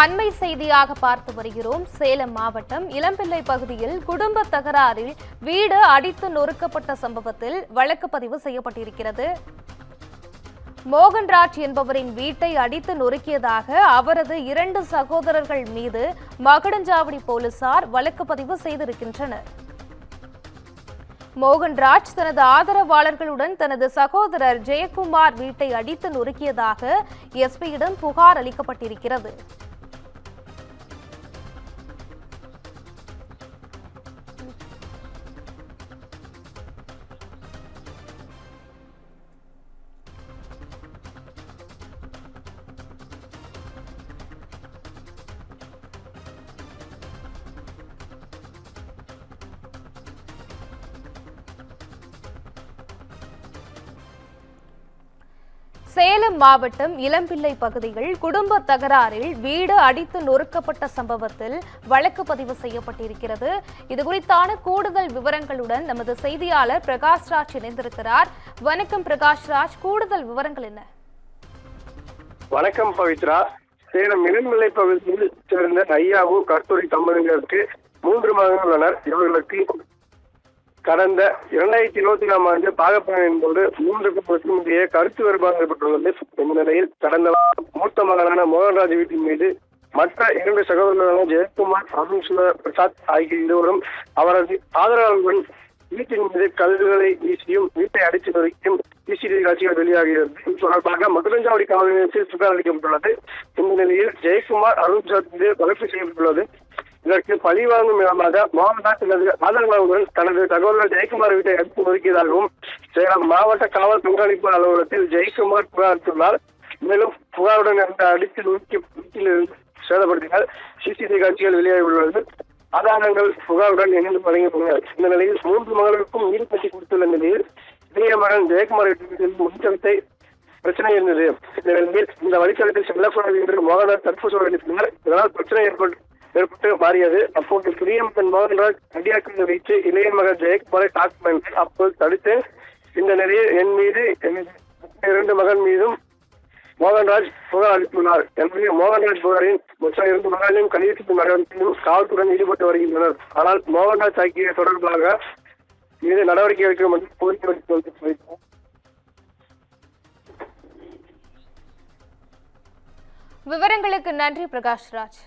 அண்மை செய்தியாக பார்த்து வருகிறோம். சேலம் மாவட்டம் இளம்பிள்ளை பகுதியில் குடும்ப தகராறில் வீடு அடித்து நொறுக்கப்பட்ட சம்பவத்தில் வழக்கு பதிவு செய்யப்பட்டிருக்கிறது. மோகன்ராஜ் என்பவரின் வீட்டை அடித்து நொறுக்கியதாக அவரது 2 சகோதரர்கள் மீது மகுடஞ்சாவடி போலீசார் வழக்கு பதிவு செய்திருக்கின்றனர். மோகன்ராஜ் தனது ஆதரவாளர்களுடன் தனது சகோதரர் ஜெயக்குமார் வீட்டை அடித்து நொறுக்கியதாக எஸ்பியிடம் புகார் அளிக்கப்பட்டிருக்கிறது. சேலம் மாவட்டம் இளம்பிள்ளை பகுதியில் குடும்ப தகராறில் வீடு அடித்து நொறுக்கப்பட்ட சம்பவத்தில் வழக்கு பதிவு செய்யப்பட்டிருக்கிறது. இதுகுறித்தான கூடுதல் விவரங்களுடன் நமது செய்தியாளர் பிரகாஷ்ராஜ் இணைந்திருக்கிறார். வணக்கம் பிரகாஷ்ராஜ், கூடுதல் விவரங்கள் என்ன? வணக்கம் பவித்ரா. சேலம் இளம்பிள்ளை பகுதியில் சேர்ந்த ஐயாவு கஸ்தூரி தம்பதியினருக்கு 3 மகன்கள் உள்ளனர். இவர்களுக்கு கடந்த 2024ஆம் ஆண்டு பாகப்பிரிவின் போது 3 குடும்பத்திற்கும் இடையே கருத்து வேறுபாடு ஏற்பட்டுள்ளது. இந்த நிலையில் கடந்த மூத்த மகனான மோகன்ராஜ் வீட்டின் மீது மற்ற 2 சகோதரர்களான ஜெயக்குமார், அருண் பிரசாத் ஆகிய இருவரும் அவரது ஆதரவாளர்களுடன் வீட்டின் மீது கல்விகளை வீசியும் வீட்டை அடித்து நொறுக்கியும் சிசிடிவி காட்சிகள் வெளியாகிறது. இது தொடர்பாக மகுடஞ்சாவடி காவல் நிலையத்தில் புகார் அளிக்கப்பட்டுள்ளது. இந்த நிலையில் ஜெயக்குமார், அருண் பிரசாத் மீது வழக்கு செய்யப்பட்டுள்ளது. இதற்கு பழிவாங்கும் விதமாக மோகன்ராஜ் தனது ஆதரவாளர்களுடன் தனது சகோதரர் ஜெயக்குமார் வீட்டை அடித்து நொறுக்கியதாகவும் சேலம் மாவட்ட காவல் கண்காணிப்பு அலுவலகத்தில் ஜெயக்குமார் புகார் அளித்துள்ளார். மேலும் புகாருடன் அடித்து நொறுக்கி வீட்டிலிருந்து சேதப்படுத்தினால் சிசிடிவி காட்சிகள் வெளியாகியுள்ளது. ஆதாரங்கள் புகாருடன் இணைந்து வழங்கப்படுகிறார். இந்த நிலையில் 3 மகன்களுக்கும் வீடு கட்டி கொடுத்துள்ள நிலையில் இளைய மகன் ஜெயக்குமார் முடித்தளத்தை பிரச்சனை இருந்தது. இந்த நிலையில் இந்த வழித்தளத்தில் செல்லக்கூடாது என்று மோகன்ராஜ் தடுப்பு சூழல் அளித்தனர். இதனால் பிரச்சனை ஏற்பட்டு மாறியது. அப்போது பிரியம்பன் மோகன்ராஜ் அடியாக்கள் வைத்து இளைய மகன் ஜெயக்குமாரை தாக்குமார். அப்போது தடுத்து இந்த நிலையில் என் மீது 2 மகன் மீதும் மோகன்ராஜ் புகார் அளித்துள்ளார். எனவே மோகன்ராஜ் புகாரின் மொத்த 2 மகளையும் கையெழுத்து நடவடிக்கையும் காவல்துறையுடன் ஈடுபட்டு வருகின்றனர். ஆனால் மோகன்ராஜ் தாக்கிய தொடர்பாக மீது நடவடிக்கை எடுக்கும் என்று கோரிக்கை வைத்தார். விவரங்களுக்கு நன்றி பிரகாஷ்ராஜ்.